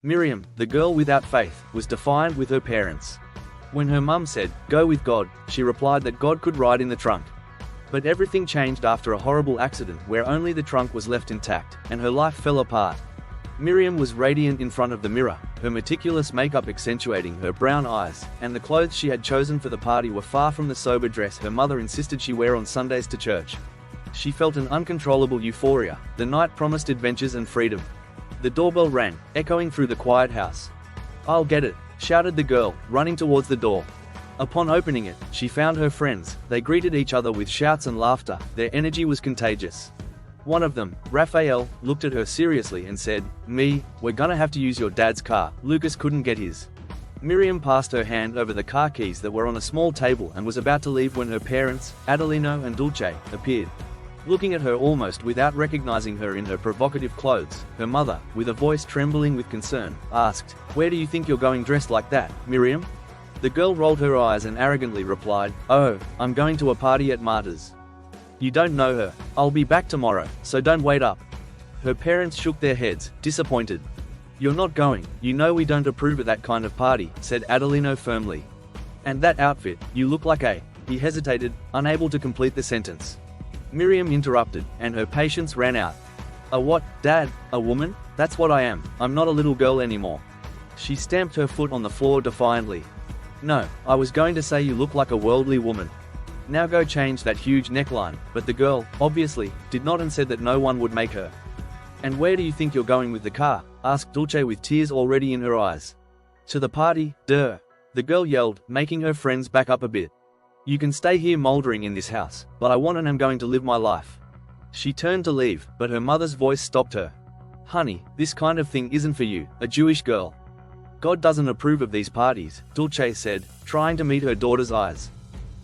Miriam, the girl without faith, was defiant with her parents. When her mum said, "Go with God," she replied that God could ride in the trunk. But everything changed after a horrible accident where only the trunk was left intact, and her life fell apart. Miriam was radiant in front of the mirror, her meticulous makeup accentuating her brown eyes, and the clothes she had chosen for the party were far from the sober dress her mother insisted she wear on Sundays to church. She felt an uncontrollable euphoria. The night promised adventures and freedom. The doorbell rang, echoing through the quiet house. "I'll get it," shouted the girl, running towards the door. Upon opening it, she found her friends. They greeted each other with shouts and laughter. Their energy was contagious. One of them, Raphael, looked at her seriously and said, "We're gonna have to use your dad's car. Lucas couldn't get his." Miriam passed her hand over the car keys that were on a small table and was about to leave when her parents, Adelino and Dulce, appeared. Looking at her almost without recognizing her in her provocative clothes, her mother, with a voice trembling with concern, asked, "Where do you think you're going dressed like that, Miriam?" The girl rolled her eyes and arrogantly replied, "Oh, I'm going to a party at Marta's." "You don't know her. I'll be back tomorrow, so don't wait up." Her parents shook their heads, disappointed. "You're not going. You know we don't approve of that kind of party," said Adelino firmly. "And that outfit, you look like a—" He hesitated, unable to complete the sentence. Miriam interrupted, and her patience ran out. "A what, Dad? A woman? That's what I am. I'm not a little girl anymore." She stamped her foot on the floor defiantly. "No, I was going to say you look like a worldly woman. Now go change that huge neckline," but the girl, obviously, did not and said that no one would make her. "And where do you think you're going with the car?" asked Dulce with tears already in her eyes. "To the party, duh," the girl yelled, making her friends back up a bit. "You can stay here moldering in this house, but I want and am going to live my life." She turned to leave, but her mother's voice stopped her. "Honey, this kind of thing isn't for you, a Jewish girl. God doesn't approve of these parties," Dulce said, trying to meet her daughter's eyes.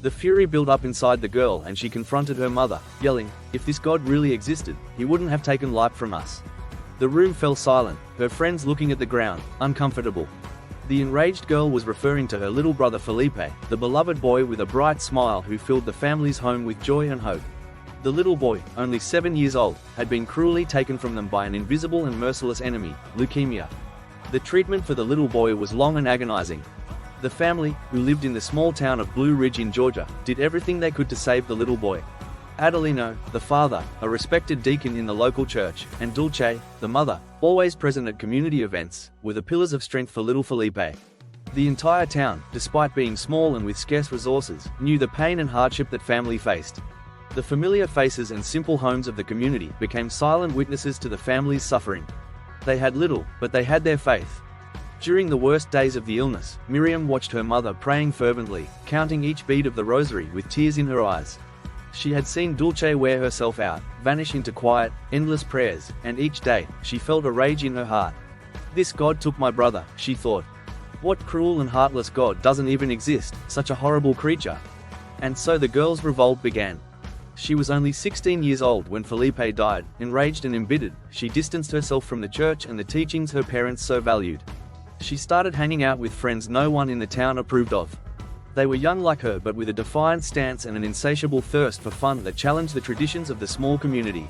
The fury built up inside the girl and she confronted her mother, yelling, "If this God really existed, he wouldn't have taken life from us." The room fell silent, her friends looking at the ground, uncomfortable. The enraged girl was referring to her little brother Felipe, the beloved boy with a bright smile who filled the family's home with joy and hope. The little boy, only 7 years old, had been cruelly taken from them by an invisible and merciless enemy, leukemia. The treatment for the little boy was long and agonizing. The family, who lived in the small town of Blue Ridge in Georgia, did everything they could to save the little boy. Adelino, the father, a respected deacon in the local church, and Dulce, the mother, always present at community events, were the pillars of strength for little Felipe. The entire town, despite being small and with scarce resources, knew the pain and hardship that family faced. The familiar faces and simple homes of the community became silent witnesses to the family's suffering. They had little, but they had their faith. During the worst days of the illness, Miriam watched her mother praying fervently, counting each bead of the rosary with tears in her eyes. She had seen Dulce wear herself out, vanish into quiet, endless prayers, and each day, she felt a rage in her heart. "This God took my brother," she thought. "What cruel and heartless God doesn't even exist, such a horrible creature?" And so the girl's revolt began. She was only 16 years old when Felipe died. Enraged and embittered, she distanced herself from the church and the teachings her parents so valued. She started hanging out with friends no one in the town approved of. They were young like her but with a defiant stance and an insatiable thirst for fun that challenged the traditions of the small community.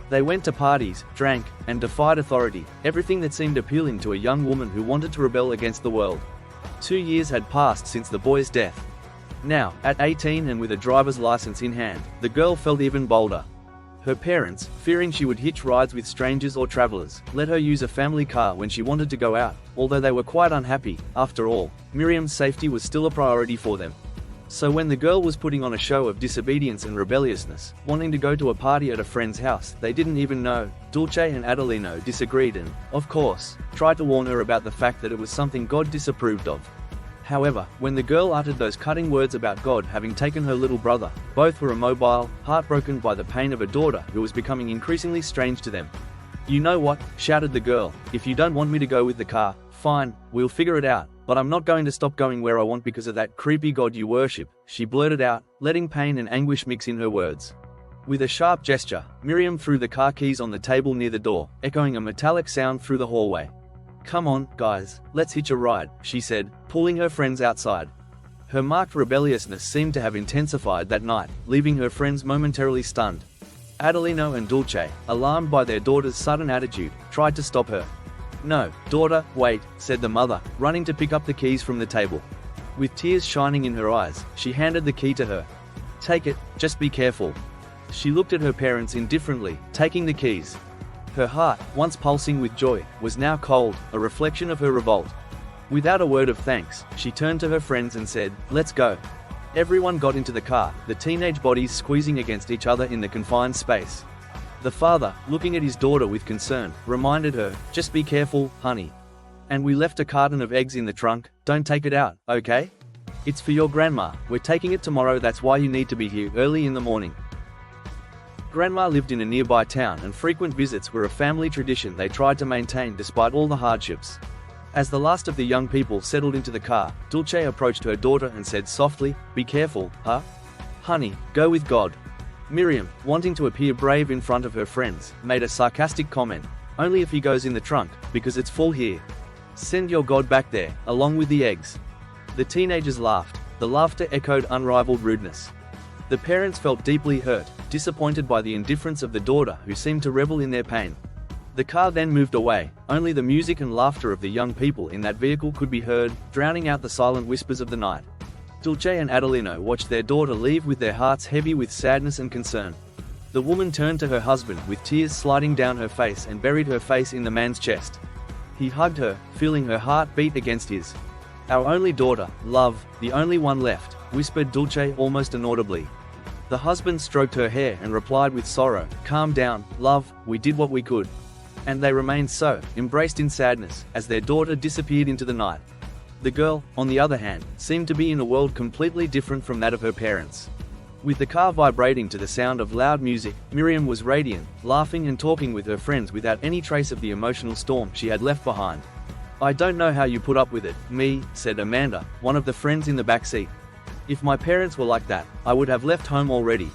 They went to parties, drank, and defied authority, everything that seemed appealing to a young woman who wanted to rebel against the world. 2 years had passed since the boy's death. Now, at 18 and with a driver's license in hand, the girl felt even bolder. Her parents, fearing she would hitch rides with strangers or travelers, let her use a family car when she wanted to go out, although they were quite unhappy. After all, Miriam's safety was still a priority for them. So when the girl was putting on a show of disobedience and rebelliousness, wanting to go to a party at a friend's house they didn't even know, Dulce and Adelino disagreed and, of course, tried to warn her about the fact that it was something God disapproved of. However, when the girl uttered those cutting words about God having taken her little brother, both were immobile, heartbroken by the pain of a daughter who was becoming increasingly strange to them. "You know what?" shouted the girl. "If you don't want me to go with the car, fine, we'll figure it out, but I'm not going to stop going where I want because of that creepy God you worship," she blurted out, letting pain and anguish mix in her words. With a sharp gesture, Miriam threw the car keys on the table near the door, echoing a metallic sound through the hallway. "Come on, guys, let's hitch a ride," she said, pulling her friends outside. Her marked rebelliousness seemed to have intensified that night, leaving her friends momentarily stunned. Adelino and Dulce, alarmed by their daughter's sudden attitude, tried to stop her. "No, daughter, wait," said the mother, running to pick up the keys from the table. With tears shining in her eyes, she handed the key to her. "Take it, just be careful." She looked at her parents indifferently, taking the keys. Her heart, once pulsing with joy, was now cold, a reflection of her revolt. Without a word of thanks, she turned to her friends and said, "Let's go." Everyone got into the car, the teenage bodies squeezing against each other in the confined space. The father, looking at his daughter with concern, reminded her, "Just be careful, honey. And we left a carton of eggs in the trunk, don't take it out, okay? It's for your grandma, we're taking it tomorrow, that's why you need to be here early in the morning." Grandma lived in a nearby town and frequent visits were a family tradition they tried to maintain despite all the hardships. As the last of the young people settled into the car, Dulce approached her daughter and said softly, "Be careful, huh? Honey, go with God." Miriam, wanting to appear brave in front of her friends, made a sarcastic comment, "Only if he goes in the trunk, because it's full here. Send your God back there, along with the eggs." The teenagers laughed. The laughter echoed unrivaled rudeness. The parents felt deeply hurt, disappointed by the indifference of the daughter who seemed to revel in their pain. The car then moved away, only the music and laughter of the young people in that vehicle could be heard, drowning out the silent whispers of the night. Dulce and Adelino watched their daughter leave with their hearts heavy with sadness and concern. The woman turned to her husband with tears sliding down her face and buried her face in the man's chest. He hugged her, feeling her heart beat against his. "Our only daughter, love, the only one left," whispered Dulce almost inaudibly. The husband stroked her hair and replied with sorrow, "Calm down, love, we did what we could." And they remained so, embraced in sadness, as their daughter disappeared into the night. The girl, on the other hand, seemed to be in a world completely different from that of her parents. With the car vibrating to the sound of loud music, Miriam was radiant, laughing and talking with her friends without any trace of the emotional storm she had left behind. "I don't know how you put up with it, me," said Amanda, one of the friends in the back seat. "If my parents were like that, I would have left home already."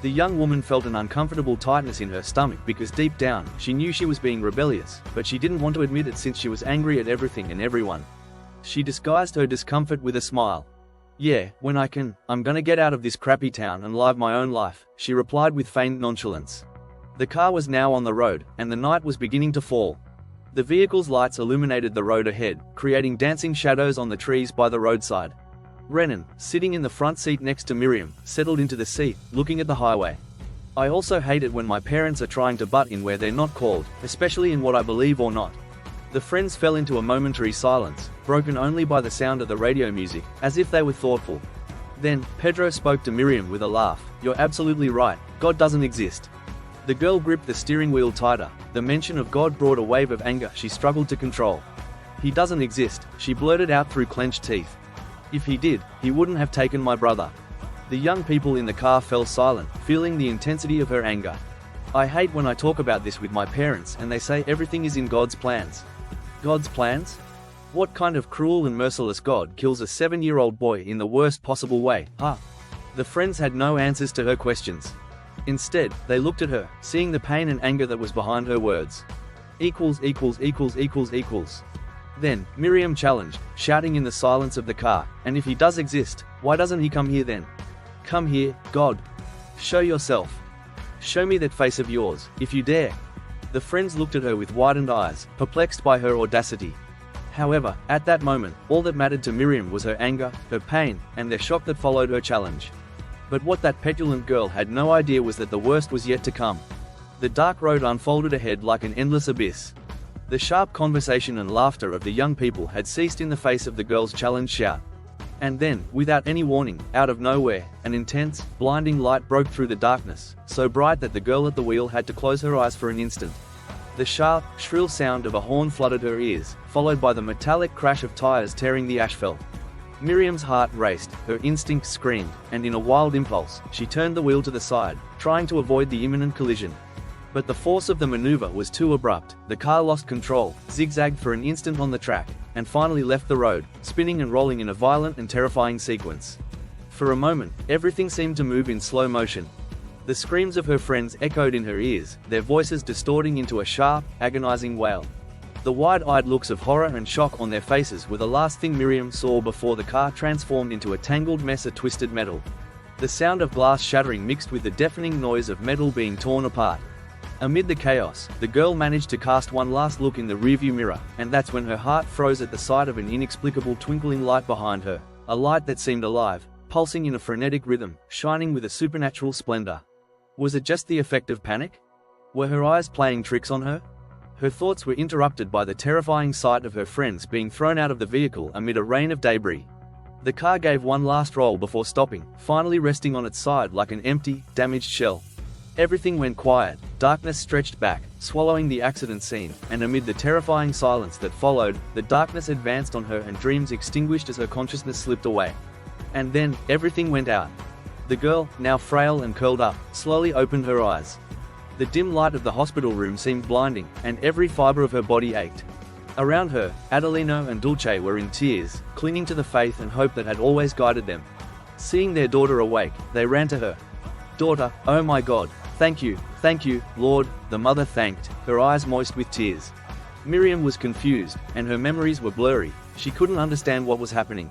The young woman felt an uncomfortable tightness in her stomach because deep down, she knew she was being rebellious, but she didn't want to admit it since she was angry at everything and everyone. She disguised her discomfort with a smile. "Yeah, when I can, I'm gonna get out of this crappy town and live my own life," she replied with feigned nonchalance. The car was now on the road, and the night was beginning to fall. The vehicle's lights illuminated the road ahead, creating dancing shadows on the trees by the roadside. Renan, sitting in the front seat next to Miriam, settled into the seat, looking at the highway. "I also hate it when my parents are trying to butt in where they're not called, especially in what I believe or not." The friends fell into a momentary silence, broken only by the sound of the radio music, as if they were thoughtful. Then, Pedro spoke to Miriam with a laugh, "You're absolutely right, God doesn't exist." The girl gripped the steering wheel tighter. The mention of God brought a wave of anger she struggled to control. "He doesn't exist," she blurted out through clenched teeth. "If he did, he wouldn't have taken my brother." The young people in the car fell silent, feeling the intensity of her anger. "I hate when I talk about this with my parents and they say everything is in God's plans." God's plans? What kind of cruel and merciless God kills a 7-year-old boy in the worst possible way, huh? The friends had no answers to her questions. Instead, they looked at her, seeing the pain and anger that was behind her words. Equals. Then, Miriam challenged, shouting in the silence of the car, "And if he does exist, why doesn't he come here then? Come here, God. Show yourself. Show me that face of yours, if you dare." The friends looked at her with widened eyes, perplexed by her audacity. However, at that moment, all that mattered to Miriam was her anger, her pain, and the shock that followed her challenge. But what that petulant girl had no idea was that the worst was yet to come. The dark road unfolded ahead like an endless abyss. The sharp conversation and laughter of the young people had ceased in the face of the girl's challenge shout. And then, without any warning, out of nowhere, an intense, blinding light broke through the darkness, so bright that the girl at the wheel had to close her eyes for an instant. The sharp, shrill sound of a horn flooded her ears, followed by the metallic crash of tires tearing the asphalt. Miriam's heart raced, her instincts screamed, and in a wild impulse, she turned the wheel to the side, trying to avoid the imminent collision. But the force of the maneuver was too abrupt. The car lost control, zigzagged for an instant on the track, and finally left the road, spinning and rolling in a violent and terrifying sequence. For a moment, everything seemed to move in slow motion. The screams of her friends echoed in her ears, their voices distorting into a sharp, agonizing wail. The wide-eyed looks of horror and shock on their faces were the last thing Miriam saw before the car transformed into a tangled mess of twisted metal. The sound of glass shattering mixed with the deafening noise of metal being torn apart. Amid the chaos, the girl managed to cast one last look in the rearview mirror, and that's when her heart froze at the sight of an inexplicable twinkling light behind her, a light that seemed alive, pulsing in a frenetic rhythm, shining with a supernatural splendor. Was it just the effect of panic? Were her eyes playing tricks on her? Her thoughts were interrupted by the terrifying sight of her friends being thrown out of the vehicle amid a rain of debris. The car gave one last roll before stopping, finally resting on its side like an empty, damaged shell. Everything went quiet, darkness stretched back, swallowing the accident scene, and amid the terrifying silence that followed, the darkness advanced on her and dreams extinguished as her consciousness slipped away. And then, everything went out. The girl, now frail and curled up, slowly opened her eyes. The dim light of the hospital room seemed blinding, and every fiber of her body ached. Around her, Adelino and Dulce were in tears, clinging to the faith and hope that had always guided them. Seeing their daughter awake, they ran to her. "Daughter, oh my God, thank you, Lord," the mother thanked, her eyes moist with tears. Miriam was confused, and her memories were blurry. She couldn't understand what was happening.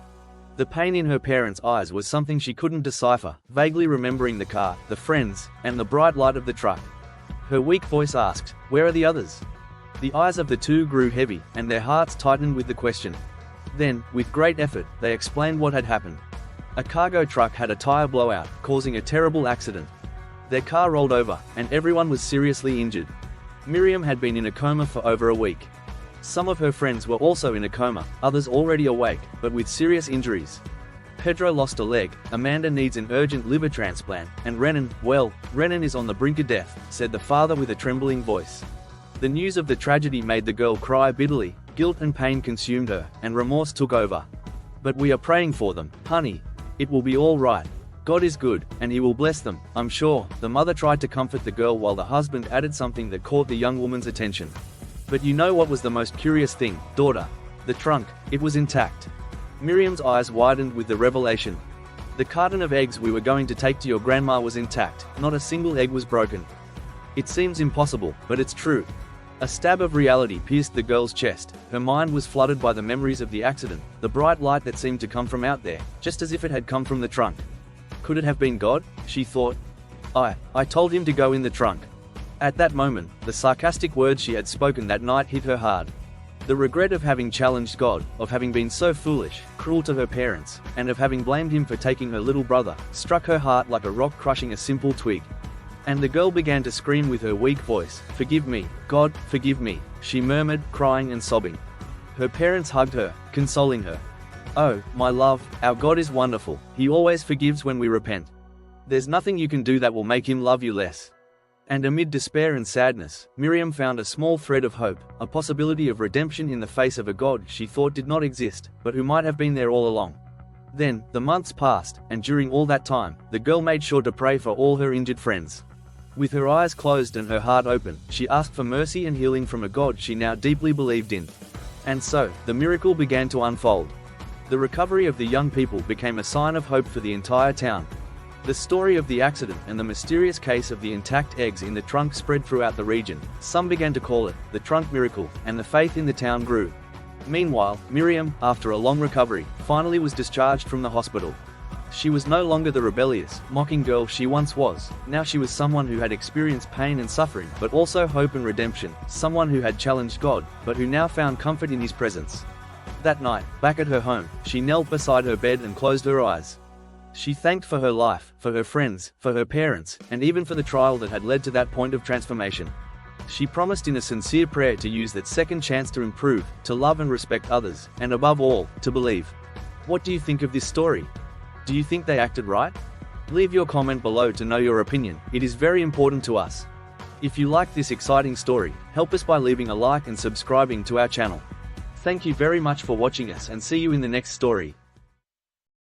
The pain in her parents' eyes was something she couldn't decipher, vaguely remembering the car, the friends, and the bright light of the truck. Her weak voice asked, "Where are the others?" The eyes of the two grew heavy, and their hearts tightened with the question. Then, with great effort, they explained what had happened. A cargo truck had a tire blowout, causing a terrible accident. Their car rolled over, and everyone was seriously injured. Miriam had been in a coma for over a week. Some of her friends were also in a coma, others already awake, but with serious injuries. Pedro lost a leg, Amanda needs an urgent liver transplant, and Renan is on the brink of death, said the father with a trembling voice. The news of the tragedy made the girl cry bitterly, guilt and pain consumed her, and remorse took over. "But we are praying for them, honey. It will be all right. God is good, and He will bless them, I'm sure," the mother tried to comfort the girl while the husband added something that caught the young woman's attention. "But you know what was the most curious thing, daughter? The trunk, it was intact." Miriam's eyes widened with the revelation. "The carton of eggs we were going to take to your grandma was intact, not a single egg was broken." It seems impossible, but it's true. A stab of reality pierced the girl's chest. Her mind was flooded by the memories of the accident, the bright light that seemed to come from out there, just as if it had come from the trunk. Could it have been God? She thought. I told him to go in the trunk." At that moment, the sarcastic words she had spoken that night hit her hard. The regret of having challenged God, of having been so foolish, cruel to her parents, and of having blamed him for taking her little brother, struck her heart like a rock crushing a simple twig. And the girl began to scream with her weak voice, "Forgive me, God, forgive me," she murmured, crying and sobbing. Her parents hugged her, consoling her. "Oh, my love, our God is wonderful. He always forgives when we repent. There's nothing you can do that will make him love you less." And amid despair and sadness, Miriam found a small thread of hope, a possibility of redemption in the face of a God she thought did not exist, but who might have been there all along. Then, the months passed, and during all that time, the girl made sure to pray for all her injured friends. With her eyes closed and her heart open, she asked for mercy and healing from a God she now deeply believed in. And so, the miracle began to unfold. The recovery of the young people became a sign of hope for the entire town. The story of the accident and the mysterious case of the intact eggs in the trunk spread throughout the region. Some began to call it the trunk miracle, and the faith in the town grew. Meanwhile, Miriam, after a long recovery, finally was discharged from the hospital. She was no longer the rebellious, mocking girl she once was. Now she was someone who had experienced pain and suffering, but also hope and redemption, someone who had challenged God, but who now found comfort in His presence. That night, back at her home, she knelt beside her bed and closed her eyes. She thanked for her life, for her friends, for her parents, and even for the trial that had led to that point of transformation. She promised in a sincere prayer to use that second chance to improve, to love and respect others, and above all, to believe. What do you think of this story? Do you think they acted right? Leave your comment below to know your opinion. It is very important to us. If you like this exciting story, help us by leaving a like and subscribing to our channel. Thank you very much for watching us, and see you in the next story.